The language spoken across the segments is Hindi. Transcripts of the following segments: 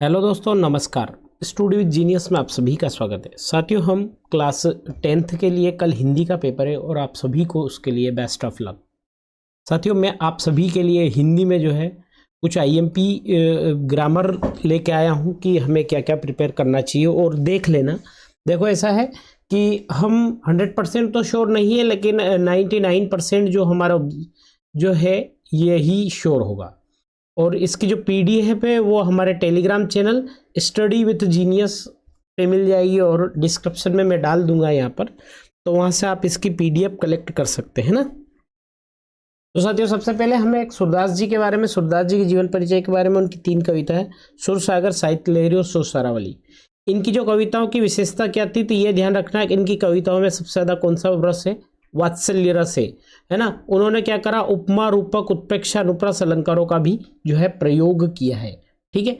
हेलो दोस्तों, नमस्कार। स्टूडियो विद जीनियस में आप सभी का स्वागत है। साथियों, हम क्लास 10th के लिए कल हिंदी का पेपर है और आप सभी को उसके लिए बेस्ट ऑफ लक। साथियों, मैं आप सभी के लिए हिंदी में जो है कुछ आईएमपी ग्रामर लेके आया हूँ कि हमें क्या क्या प्रिपेयर करना चाहिए और देख लेना। देखो, ऐसा है कि हम 100% तो श्योर नहीं है, लेकिन 99% जो हमारा जो है यही श्योर होगा। और इसकी जो पीडीएफ है वो हमारे Telegram channel study with genius पे मिल जाएगी और डिस्क्रिप्शन में मैं डाल दूंगा यहाँ पर, तो वहाँ से आप इसकी पीडीएफ कलेक्ट कर सकते हैं ना। तो साथियों, सबसे पहले हमें एक सूरदास जी के बारे में, सूरदास जी के जीवन परिचय के बारे में, उनकी 3 कविता है, सुरसागर, साहित्य लहरी और सुरसारावली। इनकी जो कविताओं की विशेषता क्या थी, तो ये ध्यान रखना है कि इनकी कविताओं में सबसे ज़्यादा कौन सा रस है, वात्सल्य रस है ना। उन्होंने क्या करा, उपमा, रूपक, उत्प्रेक्षा, अनुप्रास अलंकारों का भी जो है प्रयोग किया है। ठीक है,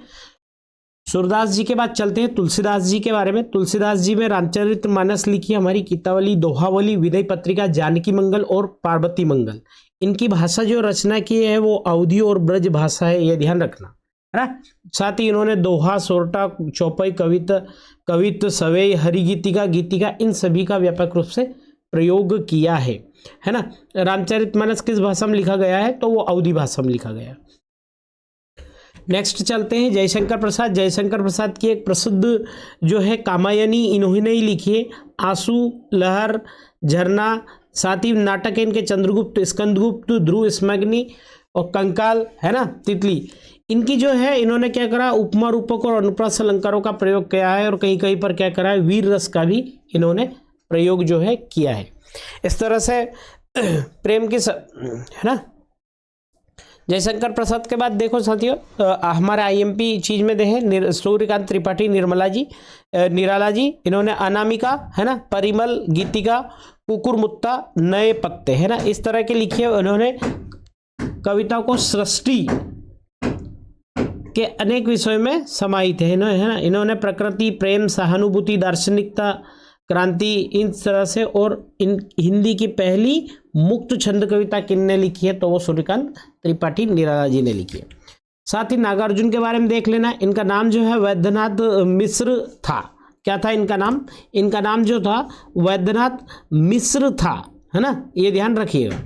सूरदास जी के बाद चलते हैं तुलसीदास जी के बारे में। तुलसीदास जी में रामचरितमानस लिखी, हमारी गीतावली, दोहावली, विदय पत्रिका, जानकी मंगल और पार्वती मंगल। इनकी भाषा जो रचना की है वो अवधी और ब्रज भाषा है, ये ध्यान रखना है ना। साथ ही इन्होंने दोहा, सोरठा, चौपाई, कवित्त, सवेई, हरिगीतिका, गीतिका, इन सभी का व्यापक रूप से प्रयोग किया है ना। रामचरितमानस किस भाषा में लिखा गया है, तो वो अवधी भाषा में लिखा गया है। नेक्स्ट चलते हैं जयशंकर प्रसाद। जयशंकर प्रसाद की एक प्रसिद्ध जो है कामायनी इन्होंने ही लिखी है। आंसू, लहर, झरना, साथ ही नाटक है इनके चंद्रगुप्त, स्कंदगुप्त, ध्रुव, स्मग्नि और कंकाल, है ना, तितली। इनकी जो है, इन्होंने क्या करा, उपमा, रूपक और अनुप्रास अलंकारों का प्रयोग किया है और कहीं कहीं पर क्या करा है, वीर रस का भी इन्होंने प्रयोग जो है किया है। इस तरह से प्रेम की है ना। जयशंकर प्रसाद के बाद देखो साथियों, हमारे आईएमपी चीज में देखे सूर्यकांत त्रिपाठी, निर्मला जी, निराला जी, इन्होंने अनामिका, है ना, परिमल, गीतिका, कुकुरमुत्ता, नए पत्ते, है ना, इस तरह के लिखे। उन्होंने कविताओं को सृष्टि के अनेक विषयों में समाहित है ना। इन्होंने प्रकृति, प्रेम, सहानुभूति, दार्शनिकता, क्रांति, इन तरह से। और इन हिंदी की पहली मुक्त छंद कविता किसने लिखी है, तो वो सूर्यकांत त्रिपाठी, निराला जी ने लिखी है। साथ ही नागार्जुन के बारे में देख लेना। इनका नाम जो है वैद्यनाथ मिश्र था। क्या था इनका नाम? इनका नाम जो था वैद्यनाथ मिश्र था, है ना, ये ध्यान रखिएगा।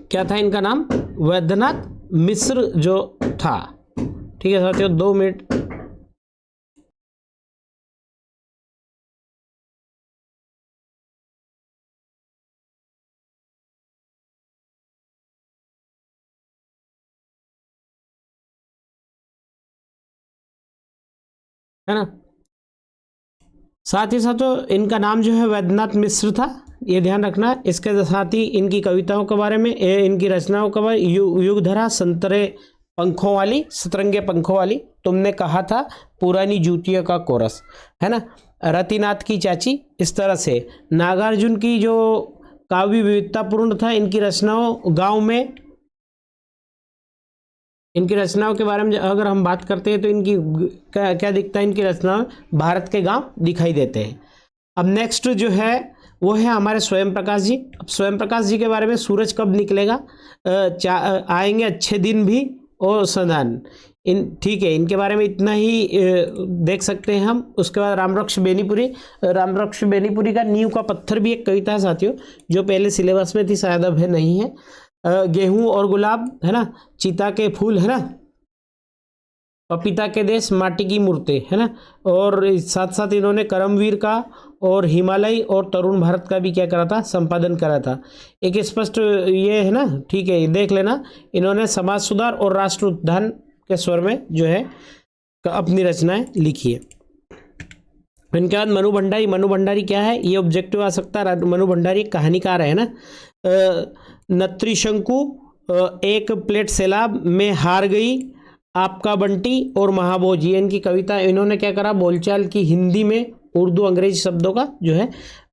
क्या था इनका नाम? वैद्यनाथ मिश्र जो था। ठीक है साथियों, 2 मिनट। है ना। साथ ही साथ इनका नाम जो है वैद्यनाथ मिश्र था, ये ध्यान रखना। इसके साथ ही इनकी कविताओं के बारे में, इनकी रचनाओं के बारे में, युगधरा, संतरे पंखों वाली, सतरंगे पंखों वाली, तुमने कहा था, पुरानी जूतियों का कोरस, है ना, रतिनाथ की चाची। इस तरह से नागार्जुन की जो काव्य विविधतापूर्ण था, इनकी रचनाओं गांव में, इनकी रचनाओं के बारे में अगर हम बात करते हैं तो इनकी क्या दिखता है, इनकी रचनाओं भारत के गांव दिखाई देते हैं। अब नेक्स्ट जो है वो है हमारे स्वयं प्रकाश जी। अब स्वयं प्रकाश जी के बारे में, सूरज कब निकलेगा, आएंगे अच्छे दिन भी और सदान, ठीक है, इनके बारे में इतना ही देख सकते हैं हम। उसके बाद रामरक्ष बेनीपुरी। रामरक्ष बेनीपुरी का नींव का पत्थर भी एक कविता है साथियों, जो पहले सिलेबस में थी, शायद अब है नहीं है। गेहूं और गुलाब, है ना, चीता के फूल, है ना, पपीता के देश, माटी की मूर्तें, है ना। और साथ साथ इन्होंने करमवीर का और हिमालय और तरुण भारत का भी क्या करा था, संपादन करा था। एक स्पष्ट ये है ना, ठीक है, देख लेना। इन्होंने समाज सुधार और राष्ट्र उत्थान के स्वर में जो है अपनी रचनाएं लिखी है। इनके बाद मनु भंडारी। मनु भंडारी क्या है, ये ऑब्जेक्टिव आ सकता है। मनु भंडारी कहानीकार है ना। नत्रिशंकु, एक प्लेट सैलाब में हार गई, आपका बंटी और महाभोज, ये इनकी कविता। इन्होंने क्या करा, बोलचाल की हिंदी में उर्दू अंग्रेजी शब्दों का जो है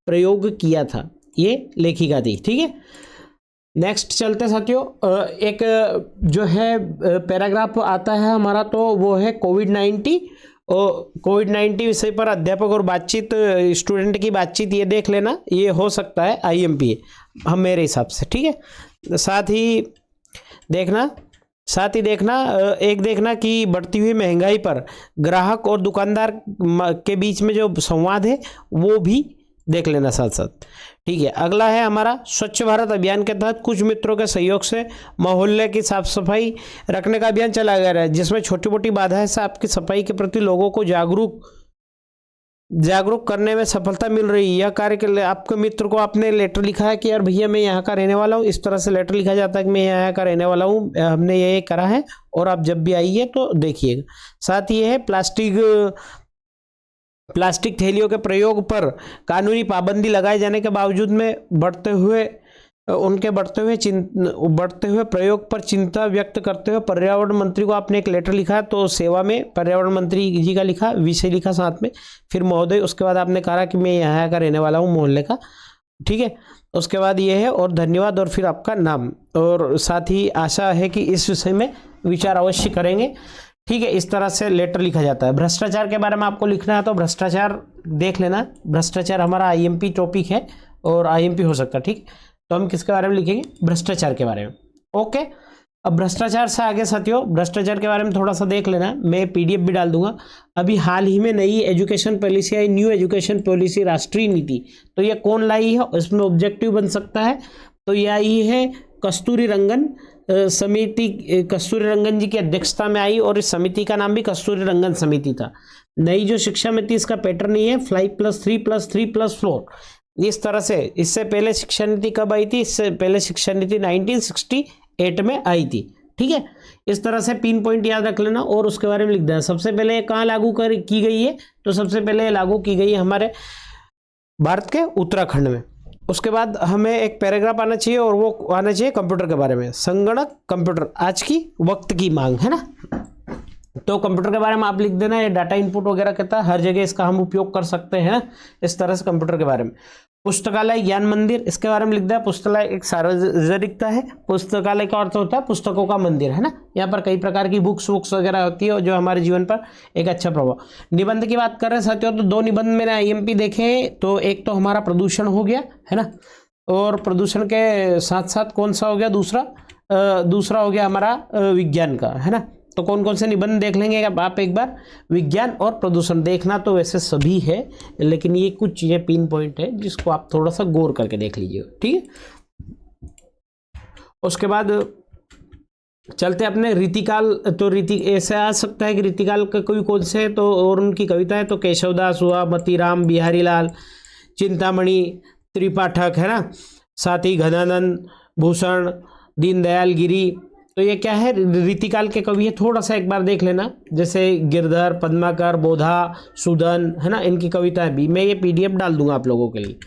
प्रयोग किया था, ये लेखिका थी। ठीक है, नेक्स्ट चलते साथियों। एक जो है पैराग्राफ आता है हमारा, तो वो है कोविड-19 और कोविड-19 विषय पर अध्यापक और बातचीत, स्टूडेंट की बातचीत, ये देख लेना, ये हो सकता है आईएमपी हम मेरे हिसाब से। ठीक है, साथ ही देखना साथ ही देखना कि बढ़ती हुई महंगाई पर ग्राहक और दुकानदार के बीच में जो संवाद है वो भी देख लेना साथ साथ। ठीक है, अगला है हमारा स्वच्छ भारत अभियान के तहत कुछ मित्रों के सहयोग से मोहल्ले की साफ सफाई रखने का अभियान चलाया गया है, जिसमें छोटी मोटी बाधाएं से आपकी सफाई के प्रति लोगों को जागरूक करने में सफलता मिल रही है। यह कार्य के लिए आपके मित्र को आपने लेटर लिखा है कि यार भैया मैं यहाँ का रहने वाला हूँ, इस तरह से लेटर लिखा जाता है कि मैं यहाँ का रहने वाला हूँ, हमने ये करा है और आप जब भी आइए तो देखिएगा। साथ ही है प्लास्टिक थैलियों के प्रयोग पर कानूनी पाबंदी लगाए जाने के बावजूद में बढ़ते हुए प्रयोग पर चिंता व्यक्त करते हुए पर्यावरण मंत्री को आपने एक लेटर लिखा, तो सेवा में पर्यावरण मंत्री जी का लिखा, विषय लिखा साथ में, फिर महोदय, उसके बाद आपने कहा कि मैं यहाँ का रहने वाला हूँ मोहल्ले का। ठीक है, उसके बाद ये है और धन्यवाद और फिर आपका नाम, और साथ ही आशा है कि इस विषय में विचार अवश्य करेंगे। ठीक है, इस तरह से लेटर लिखा जाता है। भ्रष्टाचार के बारे में आपको लिखना है तो भ्रष्टाचार देख लेना, भ्रष्टाचार हमारा आईएमपी टॉपिक है और आईएमपी हो सकता है। ठीक, तो हम किसके बारे में लिखेंगे? भ्रष्टाचार के बारे में। ओके, अब भ्रष्टाचार से आगे साथियों, भ्रष्टाचार के बारे में थोड़ा सा देख लेना, मैं पीडीएफ भी डाल दूंगा। अभी हाल ही में नई एजुकेशन पॉलिसी आई, न्यू एजुकेशन पॉलिसी राष्ट्रीय नीति, तो ये कौन लाई है, इसमें ऑब्जेक्टिव बन सकता है। तो ये आई है कस्तूरी रंगन जी की अध्यक्षता में आई, और इस समिति का नाम भी कस्तूरी रंगन समिति था। नई जो शिक्षा नीति, इसका पैटर्न ये है 5+3+3+4, इस तरह से। इससे पहले शिक्षा नीति कब आई थी? इससे पहले शिक्षा नीति 1968 में आई थी। ठीक है, इस तरह से पिन पॉइंट याद रख लेना और उसके बारे में लिख देना। सबसे पहले कहाँ लागू की गई है? तो सबसे पहले लागू की गई है हमारे भारत के उत्तराखंड में। उसके बाद हमें एक पैराग्राफ आना चाहिए और वो आना चाहिए कंप्यूटर के बारे में। संगणक कंप्यूटर आज की वक्त की मांग है ना, तो कंप्यूटर के बारे में आप लिख देना। ये डाटा इनपुट वगैरह कहता है, हर जगह इसका हम उपयोग कर सकते हैं, इस तरह से कंप्यूटर के बारे में। पुस्तकालय ज्ञान मंदिर, इसके बारे में लिख दिया। पुस्तकालय एक सार्वजनिकता है, पुस्तकालय का अर्थ होता है पुस्तकों का मंदिर, है ना। यहाँ पर कई प्रकार की बुक्स वगैरह होती है जो हमारे जीवन पर एक अच्छा प्रभाव। निबंध की बात कर रहे हैं साथियों, तो 2 निबंध मैंने आईएमपी देखे हैं। तो एक तो हमारा प्रदूषण हो गया, है ना, और प्रदूषण के साथ साथ कौन सा हो गया दूसरा हो गया हमारा विज्ञान का, है ना। तो कौन कौन से निबंध देख लेंगे आप एक बार? विज्ञान और प्रदूषण देखना तो वैसे सभी है, लेकिन ये कुछ चीजें पिन पॉइंट है जिसको आप थोड़ा सा गौर करके देख लीजिएगा। ठीक है, उसके बाद चलते अपने रीतिकाल। तो ऐसे आ सकता है कि रीतिकाल के कोई कौन से है, तो और उनकी कविता है तो केशवदास हुआ, मतीराम, बिहारी लाल, चिंतामणि, त्रिपाठक, है ना, साथ ही घनानंद, भूषण, दीनदयाल गिरी। तो ये क्या है? रीतिकाल के कवि है। थोड़ा सा एक बार देख लेना, जैसे गिरधर, पद्माकर, बोधा, सुदन, है ना, इनकी कविताएं भी मैं ये पीडीएफ डाल दूंगा आप लोगों के लिए।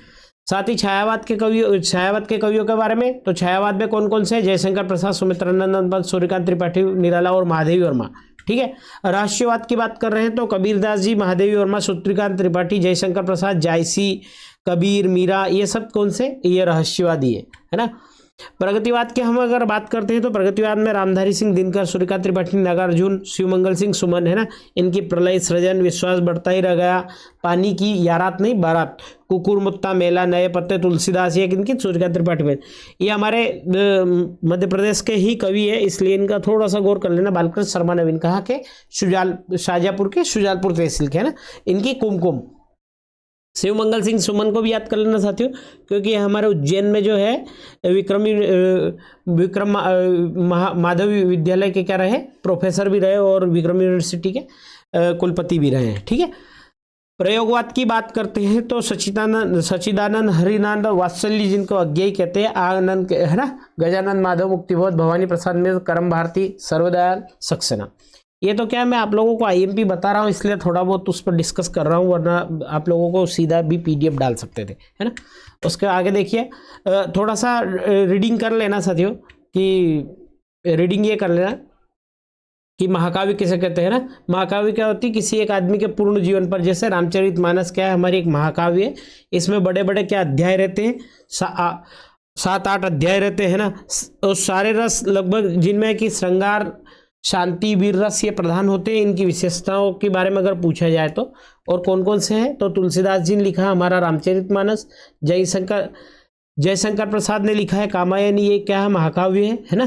साथ ही छायावाद के कवियों के बारे में, तो छायावाद में कौन कौन से? जयशंकर प्रसाद, सुमित्रानंद पंत, सूर्यकांत त्रिपाठी निराला और महादेवी वर्मा। ठीक है, रहस्यवाद की बात कर रहे हैं तो कबीरदास जी, महादेवी वर्मा, सूर्यकांत त्रिपाठी, जयशंकर प्रसाद, जायसी, कबीर, मीरा, ये सब कौन से? ये रहस्यवादी है ना। प्रगतिवाद की हम अगर बात करते हैं तो प्रगतिवाद में रामधारी सिंह दिनकर, सूर्यकांत त्रिपाठी, नागार्जुन, शिवमंगल सिंह सुमन, है ना, इनकी प्रलय, सृजन, विश्वास बढ़ता ही रह गया, पानी की यारात नहीं बारात, कुकुर मुत्ता, मेला, नए पत्ते, तुलसीदास, ये किनकी? सूर्यकांत त्रिपाठी में। ये हमारे मध्य प्रदेश के ही कवि है, इसलिए इनका थोड़ा सा गौर कर लेना। बालकृष्ण शर्मा नवीन, कहाँ के? शाजापुर के शुजालपुर तहसील के, है ना, इनकी कुमकुम। शिवमंगल सिंह सुमन को भी याद कर लेना साथियों, क्योंकि हमारे उज्जैन में जो है विक्रम माधव विद्यालय के क्या रहे? प्रोफेसर भी रहे और विक्रम यूनिवर्सिटी के कुलपति भी रहे हैं। ठीक है, प्रयोगवाद की बात करते हैं तो सच्चिदानंद, हरिनानंद, वात्सल्य जिनको अज्ञेय कहते हैं, आनंद, है ना, गजानंद, माधव, मुक्तिबोध, भवानी प्रसाद मिश्र, करम भारती, सर्वदयाल सक्सेना। ये तो क्या मैं आप लोगों को आईएमपी बता रहा हूँ, इसलिए थोड़ा बहुत उस पर डिस्कस कर रहा हूँ, वरना आप लोगों को सीधा भी पीडीएफ डाल सकते थे, है ना। उसके आगे देखिए, थोड़ा सा रीडिंग कर लेना साथियों, कि रीडिंग ये कर लेना कि महाकाव्य किसे कहते हैं ना। महाकाव्य क्या होती है? किसी एक आदमी के पूर्ण जीवन पर, जैसे रामचरितमानस क्या है? हमारी एक महाकाव्य है। इसमें बड़े बड़े क्या अध्याय रहते हैं? 7-8 अध्याय रहते हैं ना, और सारे रस लगभग, जिनमें कि श्रृंगार, शांति, वीर रस, ये प्रधान होते हैं। इनकी विशेषताओं के बारे में अगर पूछा जाए तो, और कौन कौन से हैं? तो तुलसीदास जी ने लिखा हमारा रामचरितमानस, जयशंकर प्रसाद ने लिखा है कामायनी, ये क्या है? महाकाव्य है ना।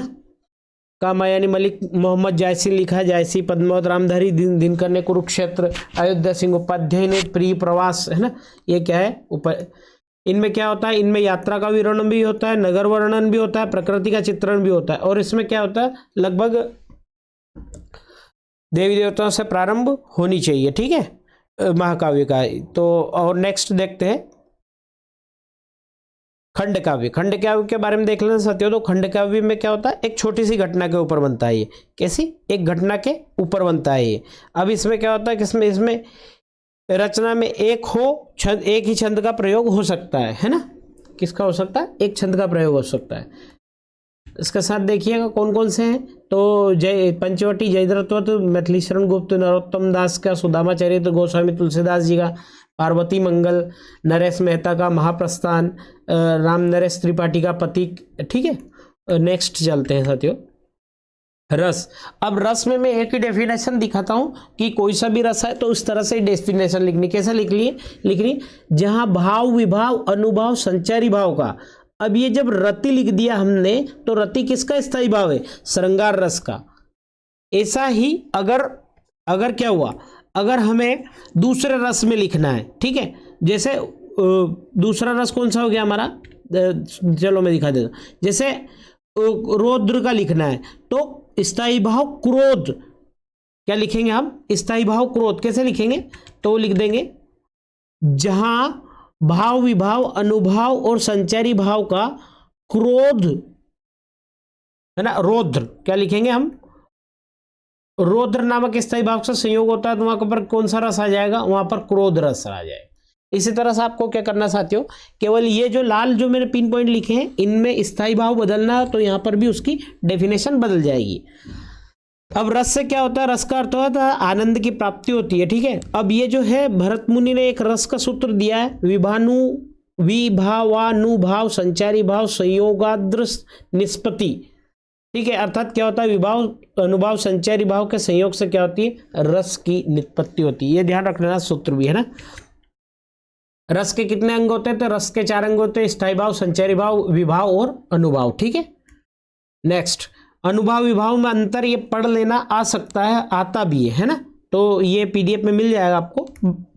कामायनी मलिक मोहम्मद जायसी लिखा है, जायसी पद्मावत रामधारी दिनकर ने कुरुक्षेत्र, अयोध्या सिंह उपाध्याय ने प्रिय प्रवास, है ना। ये क्या है इनमें क्या होता है, इनमें यात्रा का विवरण भी होता है, नगर वर्णन भी होता है, प्रकृति का चित्रण भी होता है। और इसमें क्या होता है, लगभग देवी देवताओं से प्रारंभ होनी चाहिए, ठीक है, महाकाव्य का। तो और नेक्स्ट देखते हैं खंड काव्य। खंड काव्य के बारे में देख लेना साथियों। तो खंड काव्य में क्या होता है, एक छोटी सी घटना के ऊपर बनता है ये। कैसी, एक घटना के ऊपर बनता है ये। अब इसमें क्या होता है कि इसमें रचना में एक ही छंद का प्रयोग हो सकता है ना। किसका हो सकता है, एक छंद का प्रयोग हो सकता है। इसके साथ देखिएगा कौन कौन से हैं। तो पंचवटी जयद्रथवत, मैथिली शरण गुप्त, नरोत्तम दास का सुदामा चरित्र, गोस्वामी तुलसीदास जी का पार्वती मंगल, नरेश मेहता का महाप्रस्थान, राम नरेश त्रिपाठी का प्रतीक, ठीक है। नेक्स्ट चलते हैं साथियों, रस। अब रस में मैं एक ही डेफिनेशन दिखाता हूं कि कोई सा भी रस है तो उस तरह से डेफिनेशन लिखनी। कैसे लिखनी, जहां भाव विभाव अनुभव संचारी भाव का। अब ये जब रति लिख दिया हमने तो रति किसका स्थायी भाव है, श्रृंगार रस का। ऐसा ही अगर क्या हुआ, अगर हमें दूसरे रस में लिखना है, ठीक है, जैसे दूसरा रस कौन सा हो गया हमारा, चलो मैं दिखा देता हूं। जैसे रौद्र का लिखना है तो स्थायी भाव क्रोध, क्या लिखेंगे हम, स्थायी भाव क्रोध। कैसे लिखेंगे, तो लिख देंगे जहां भाव विभाव अनुभाव और संचारी भाव का क्रोध, है ना, रौद्र। क्या लिखेंगे हम, रौद्र नामक स्थायी भाव से संयोग होता है तो वहां पर कौन सा रस आ जाएगा, वहां पर क्रोध रस आ जाएगा। इसी तरह से आपको क्या करना साथियों, केवल ये जो लाल जो मैंने पिन पॉइंट लिखे हैं इनमें स्थायी भाव बदलना है तो यहां पर भी उसकी डेफिनेशन बदल जाएगी। अब रस से क्या होता है, रस का अर्थ होता है आनंद की प्राप्ति होती है, ठीक है। अब ये जो है भरत मुनि ने एक रस का सूत्र दिया है, विभावानुभाव संचारी भाव संयोगाद्र निष्पत्ति, ठीक है। अर्थात क्या होता है, विभाव अनुभाव संचारी भाव के संयोग से क्या होती है, रस की निष्पत्ति होती है। ये ध्यान रख लेना, सूत्र भी है ना। रस के कितने अंग होते हैं, तो रस के 4 अंग होते हैं, स्थायी भाव, संचारी भाव, विभाव और अनुभाव, ठीक है। नेक्स्ट, अनुभाव विभाव में अंतर ये पढ़ लेना आ सकता है, आता भी है ना। तो ये पीडीएफ में मिल जाएगा, आपको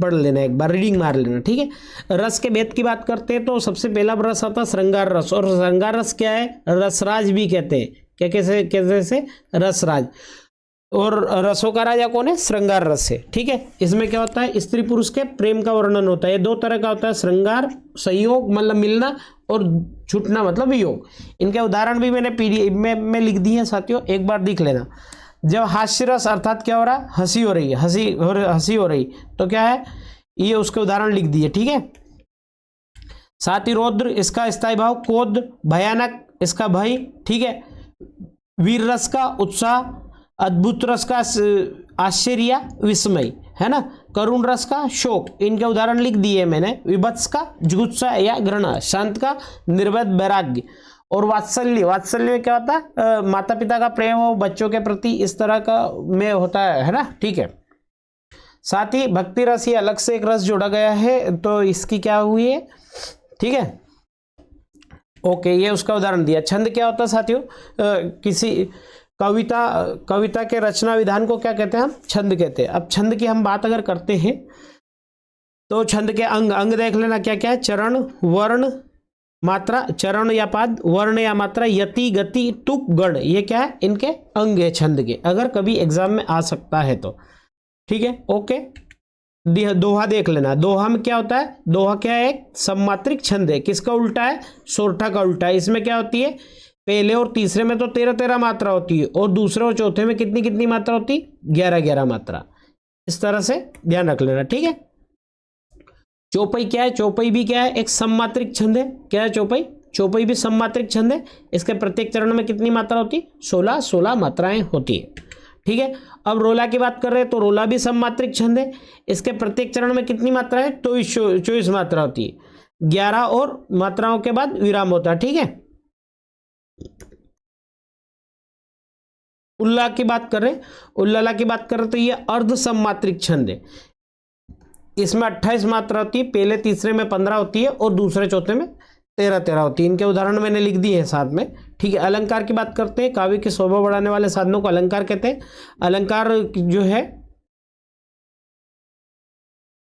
पढ़ लेना, एक बार रीडिंग मार लेना, ठीक है। रस के भेद की बात करते हैं तो सबसे पहला रस आता है श्रृंगार रस। और श्रृंगार रस क्या है, रसराज भी कहते हैं। क्या कैसे रसराज। और रसों का राजा कौन है, श्रृंगार रस है, ठीक है। इसमें क्या होता है, स्त्री पुरुष के प्रेम का वर्णन होता है। ये 2 तरह का होता है, श्रृंगार संयोग मतलब मिलना और छूटना मतलब वियोग। इनके उदाहरण भी मैंने पीडीएफ में लिख दिए हैं साथियों, एक बार देख लेना। जब हास्य रस अर्थात क्या हो रहा है, हंसी हो रही है, हंसी हो रही तो क्या है, ये उसके उदाहरण लिख दिए, ठीक है। साथ ही रौद्र, इसका स्थायी भाव क्रोध, भयानक इसका भय, ठीक है। वीर रस का उत्साह, अद्भुत रस का आश्चर्य विस्मय, है ना। करुण रस का शोक, इनके उदाहरण लिख दिए मैंने। विभत्स का जुगुप्सा या घृणा, शांत का निर्वेद वैराग्य। और वात्सल्य में क्या होता है, माता पिता का प्रेम हो बच्चों के प्रति, इस तरह का में होता है ना, ठीक है। साथ ही भक्ति रस, ये अलग से एक रस जोड़ा गया है, तो इसकी क्या हुई है, ठीक है। ओके, ये उसका उदाहरण दिया। छंद क्या होता है साथियों, किसी कविता के रचना विधान को क्या कहते हैं हम, छंद कहते हैं। अब छंद की हम बात अगर करते हैं तो छंद के अंग देख लेना क्या क्या है, चरण, वर्ण, मात्रा, चरण या पाद, वर्ण या मात्रा, यति, गति, तुक, गण, ये क्या है, इनके अंग है छंद के, अगर कभी एग्जाम में आ सकता है तो, ठीक है। ओके, दोहा देख लेना। दोहा में क्या होता है, दोहा क्या है, एक सममात्रिक छंद है। किसका उल्टा है, सोरठा का उल्टा है। इसमें क्या होती है, पहले और तीसरे में तो 13 मात्रा होती है और दूसरे और चौथे में कितनी मात्रा होती है, 11 मात्रा। इस तरह से ध्यान रख लेना, ठीक है। चौपाई क्या है, चौपाई भी क्या है, एक सममात्रिक छंद है। क्या है चौपाई भी सममात्रिक छंद है। इसके प्रत्येक चरण में कितनी मात्रा होती है, 16 मात्राएं होती है, ठीक है। अब रोला की बात कर रहे हैं तो रोला भी सममात्रिक छंद है। इसके प्रत्येक चरण में कितनी मात्रा है, 24 मात्रा होती है। 11 और मात्राओं के बाद विराम होता है, ठीक है। उल्ला की बात कर रहे हैं, उल्लाला की बात कर रहे तो ये अर्ध सममात्रिक छंद है। इसमें 28 मात्रा होती है, पहले तीसरे में 15 होती है और दूसरे चौथे में 13 होती है। इनके उदाहरण मैंने लिख दिए हैं साथ में, ठीक है, अलंकार की बात करते हैं। काव्य की शोभा बढ़ाने वाले साधनों को अलंकार कहते हैं। अलंकार जो है,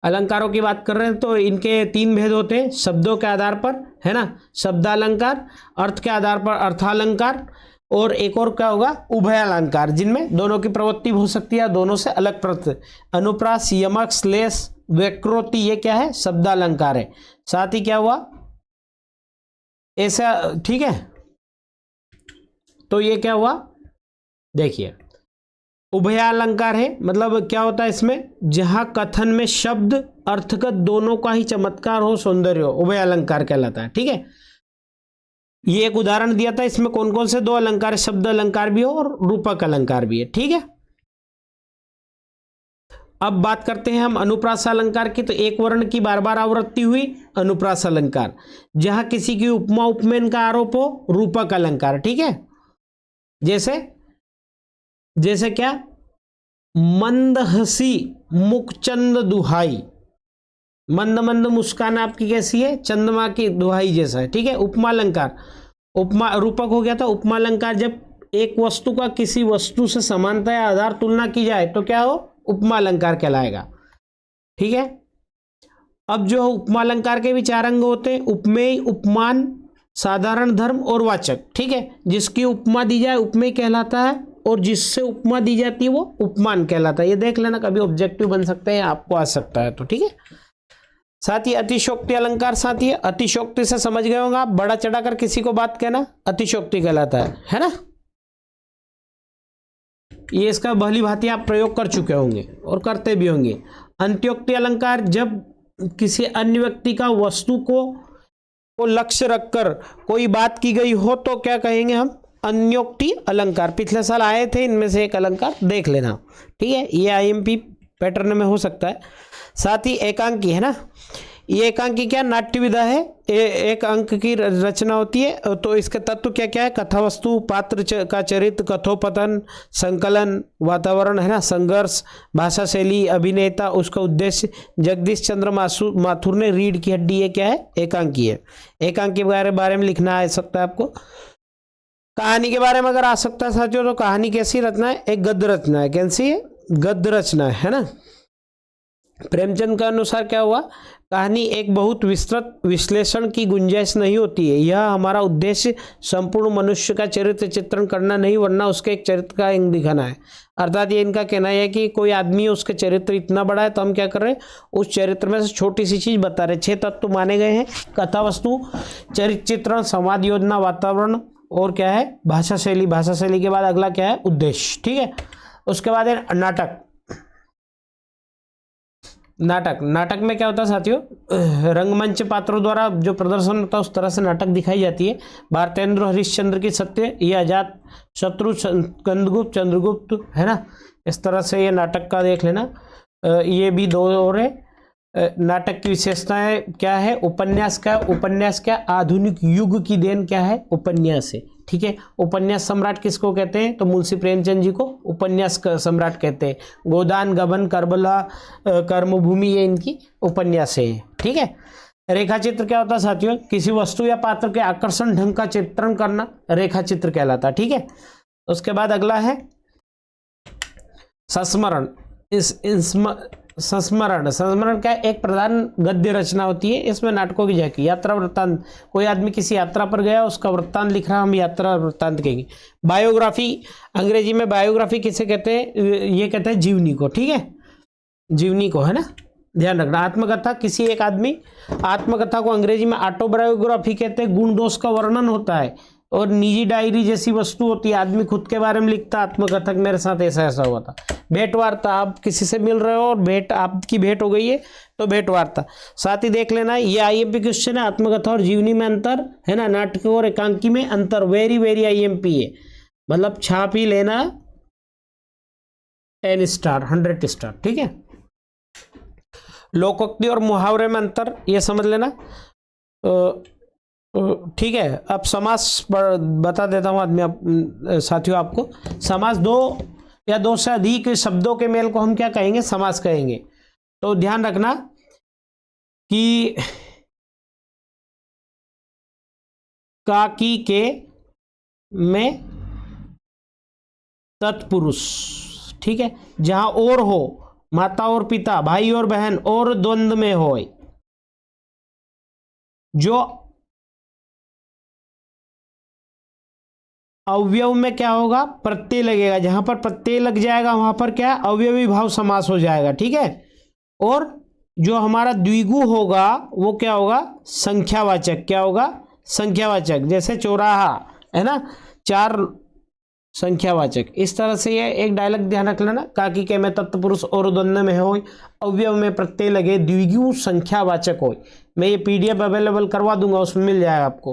अलंकारों की बात कर रहे हैं तो इनके 3 भेद होते हैं, शब्दों के आधार पर, है ना, शब्दालंकार, अर्थ के आधार पर अर्थालंकार, और एक और क्या होगा, उभयालंकार, जिनमें दोनों की प्रवृत्ति हो सकती है, दोनों से अलग प्रत्यय। अनुप्रास, यमक, श्लेष, व्याकृति, ये क्या है, शब्दालंकार है। साथ ही क्या हुआ, ऐसा, ठीक है, तो ये क्या हुआ, देखिए उभयालंकार है, मतलब क्या होता है इसमें, जहां कथन में शब्द अर्थगत दोनों का ही चमत्कार हो, सौंदर्य हो, उभयालंकार कहलाता है। ठीक है, ये एक उदाहरण दिया था, इसमें कौन कौन से 2 अलंकार, शब्द अलंकार भी हो और रूपक अलंकार भी है। ठीक है, अब बात करते हैं हम अनुप्रास अलंकार की। तो एक वर्ण की बार बार आवृत्ति हुई, अनुप्रास अलंकार। जहां किसी की उपमा उपमेन का आरोप हो, रूपक अलंकार। ठीक है, जैसे क्या, मंद हंसी मुखचंद दुहाई, मंद मंद मुस्कान आपकी कैसी है, चंद्रमा की दुहाई जैसा है। ठीक है, उपमा अलंकार, उपमा रूपक हो गया था। उपमा अलंकार, जब एक वस्तु का किसी वस्तु से समानता या आधार तुलना की जाए तो क्या हो, उपमा अलंकार कहलाएगा। ठीक है, अब जो उपमा अलंकार के भी 4 अंग होते हैं, उपमेय, उपमान, साधारण धर्म और वाचक। ठीक है, जिसकी उपमा दी जाए उपमेय कहलाता है, और जिससे उपमा दी जाती है वो उपमान कहलाता है। ये देख लेना, कभी ऑब्जेक्टिव बन सकते हैं, आपको आ सकता है तो। ठीक है, साथ ही अतिशोक्ति अलंकार, साथ ही अतिशोक्ति से समझ गए होंगे आप, बड़ा चढ़ाकर किसी को बात कहना अतिशोक्ति कहलाता है ना। ये इसका भली भांति आप प्रयोग कर चुके होंगे और करते भी होंगे। अंत्योक्ति अलंकार, जब किसी अन्य व्यक्ति का वस्तु को लक्ष्य रखकर कोई बात की गई हो तो क्या कहेंगे हम, अन्योक्ति अलंकार। पिछले साल आए थे, इनमें से एक अलंकार देख लेना। ठीक है, ये आईएमपी पैटर्न में हो सकता है। साथ ही एकांकी है ना, ये एकांकी क्या, नाट्य विधा है, एक अंक की रचना होती है। तो इसके तत्व क्या क्या है, कथा वस्तु, पात्र का चरित्र, कथोपतन, संकलन, वातावरण, है ना, संघर्ष, भाषा शैली, अभिनेता, उसका उद्देश्य। जगदीश चंद्र माथुर ने रीढ़ की हड्डी, ये क्या है, एकांकी है। एकांकी के बारे में लिखना आ सकता है आपको। कहानी के बारे में अगर आ सकता है साथियों, तो कहानी कैसी रचना है, एक गद्य रचना है। कैसी है, गद्य रचना है ना। प्रेमचंद के अनुसार क्या हुआ, कहानी एक बहुत विस्तृत विश्लेषण की गुंजाइश नहीं होती है। यह हमारा उद्देश्य संपूर्ण मनुष्य का चरित्र चित्रण करना नहीं, वरना उसके एक चरित्र का अंग दिखाना है। अर्थात ये इनका कहना है कि कोई आदमी है, उसके चरित्र इतना बड़ा है, तो हम क्या कर रहे हैं, उस चरित्र में से छोटी सी चीज बता रहे। 6 तत्व माने गए हैं, कथा वस्तु, चरित्र चित्रण, संवाद योजना, वातावरण, और क्या है, भाषा शैली। भाषा शैली के बाद अगला क्या है, उद्देश्य। ठीक है, उसके बाद है नाटक। नाटक में क्या होता है साथियों, रंगमंच पात्रों द्वारा जो प्रदर्शन होता है उस तरह से नाटक दिखाई जाती है। भारतेंद्र, हरिश्चंद्र की सत्य, ये अजात शत्रु, स्कंदगुप्त, चंद्रगुप्त, है ना, इस तरह से ये नाटक का देख लेना। ये भी 2 और है। नाटक की विशेषताएं क्या है, उपन्यास का, उपन्यास क्या, आधुनिक युग की देन क्या है, उपन्यास है। ठीक है, उपन्यास सम्राट किसको कहते हैं, तो मुंशी प्रेमचंद जी को उपन्यास सम्राट कहते हैं। गोदान, गबन, करबला, कर्मभूमि, ये इनकी उपन्यास है। ठीक है, रेखा चित्र क्या होता है साथियों, किसी वस्तु या पात्र के आकर्षण ढंग का चित्रण करना रेखा चित्र कहलाता है। ठीक है, उसके बाद अगला है संस्मरण। संस्मरण क्या, एक प्रधान गद्य रचना होती है। इसमें नाटकों की झांकी, यात्रा वृत्तांत, कोई आदमी किसी यात्रा पर गया, उसका वृत्तांत लिख रहा, हम यात्रा वृत्तांत कहेंगे। बायोग्राफी, अंग्रेजी में बायोग्राफी किसे कहते हैं, ये कहते हैं जीवनी को। ठीक है, जीवनी को, है ना, ध्यान रखना। आत्मकथा, किसी एक आदमी, आत्मकथा को अंग्रेजी में ऑटोबायोग्राफी कहते हैं। गुण दोष का वर्णन होता है, और निजी डायरी जैसी वस्तु होती है, आदमी खुद के बारे में लिखता है, आत्मकथक मेरे साथ ऐसा ऐसा हुआ था। भेंट वार्ता, आप किसी से मिल रहे हो और आपकी भेंट हो गई है तो भेंट वार्ता। साथ ही देख लेना, ये आईएमपी क्वेश्चन है, आत्मकथा और जीवनी में अंतर, है ना, नाटक और एकांकी में अंतर, वेरी वेरी आईएमपी है, मतलब छाप ही लेना 10 स्टार 100 स्टार। ठीक है, लोकोक्ति और मुहावरे में अंतर, ये समझ लेना। ठीक है, अब समास बता देता हूं आदमी साथियों आपको। समास 2 या 2 से अधिक शब्दों के मेल को हम क्या कहेंगे, समास कहेंगे। तो ध्यान रखना कि काकी के में तत्पुरुष, ठीक है, जहां और हो, माता और पिता, भाई और बहन, और द्वंद्व में हो, जो अवयव में क्या होगा, प्रत्यय लगेगा, जहां पर प्रत्यय लग जाएगा वहां पर क्या, अवयवी भाव समास हो जाएगा, ठीक है। और जो हमारा द्विगु होगा वो क्या होगा, संख्यावाचक, क्या होगा, संख्यावाचक, जैसे चौराहा है ना, 4 संख्यावाचक। इस तरह से ये एक डायलॉग ध्यान रख लेना, काकी के में तत्पुरुष और द्वंद्व में हो, अवयव में प्रत्यय लगे, द्विगु संख्यावाचक हो। मैं ये पीडीएफ अवेलेबल करवा दूंगा, उसमें मिल जाएगा आपको।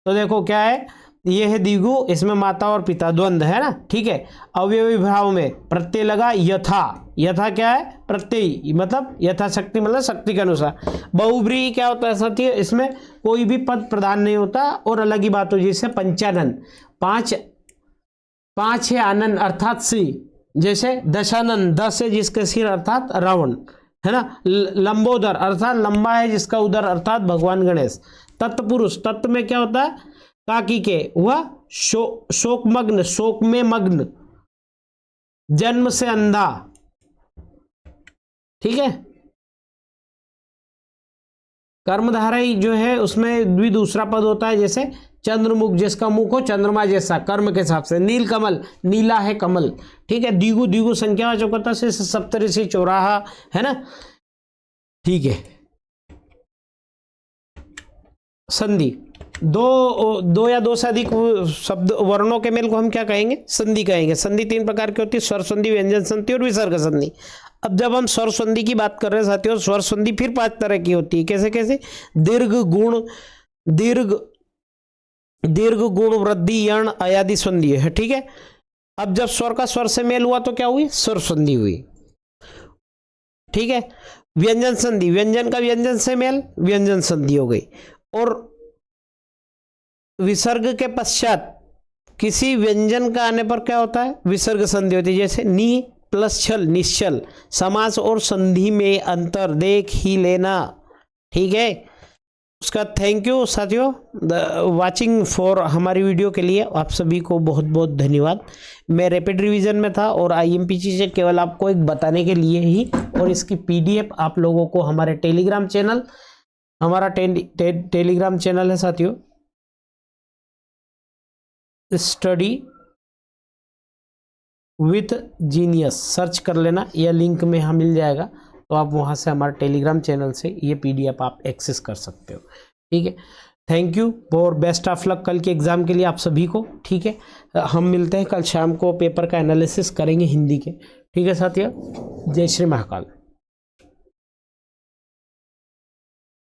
तो देखो क्या है, ये है द्विगु, इसमें माता और पिता द्वंद्व है ना, ठीक है। अवयवी भाव में प्रत्यय लगा, यथा, यथा क्या है, प्रत्यय, मतलब यथाशक्ति, मतलब शक्ति के अनुसार। बहुब्रीहि क्या होता है साथियों, इसमें कोई भी पद प्रधान नहीं होता, और अलग ही बात हो, जैसे पंचानन, 5 है आनंद अर्थात सिंह, जैसे दशानन, 10 है जिसके सिर अर्थात रावण, है ना। लंबोदर अर्थात लंबा है जिसका उदर अर्थात भगवान गणेश। तत्पुरुष, तत्व में क्या होता है, काकी के, वह शोकमग्न, शोक में मग्न, जन्म से अंधा, ठीक है। कर्मधारय जो है उसमें द्वि दूसरा पद होता है, जैसे चंद्रमुख, जिसका मुख हो चंद्रमा जैसा, कर्म के हिसाब से। नील कमल, नीला है कमल, ठीक है। द्विगु, द्विगु संख्यावाचक होता है, सप्तऋषि, चौराहा, है ना, ठीक है। संधि, दो या दो से अधिक शब्द वर्णों के मेल को हम क्या कहेंगे, संधि कहेंगे। संधि 3 प्रकार की होती है, स्वर संधि, व्यंजन संधि और विसर्ग संधि। अब जब हम स्वर संधि की बात कर रहे हैं साथियों, स्वर संधि फिर 5 तरह की होती है। कैसे कैसे, दीर्घ गुण, दीर्घ गुण वृद्धि यण अयादि संधि है, ठीक है। अब जब स्वर का स्वर से मेल हुआ तो क्या हुई, स्वर संधि हुई, ठीक है। व्यंजन संधि, व्यंजन का व्यंजन से मेल, व्यंजन संधि हो गई। और विसर्ग के पश्चात किसी व्यंजन का आने पर क्या होता है, विसर्ग संधि होती है, जैसे नी प्लस छल, निश्चल। समास और संधि में अंतर देख ही लेना, ठीक है। उसका थैंक यू साथियों, वाचिंग फॉर हमारी वीडियो के लिए आप सभी को बहुत बहुत धन्यवाद। मैं रैपिड रिवीजन में था और आईएमपी से केवल आपको एक बताने के लिए ही, और इसकी पीडीएफ आप लोगों को हमारे टेलीग्राम चैनल, हमारा टेलीग्राम चैनल है साथियों, स्टडी विथ जीनियस, सर्च कर लेना, यह लिंक में यहाँ मिल जाएगा, तो आप वहाँ से हमारे टेलीग्राम चैनल से ये पीडीएफ आप एक्सेस कर सकते हो, ठीक है। थैंक यू और बेस्ट ऑफ लक कल के एग्ज़ाम के लिए आप सभी को, ठीक है। हम मिलते हैं कल शाम को, पेपर का एनालिसिस करेंगे हिंदी के, ठीक है साथियों। जय श्री महाकाल।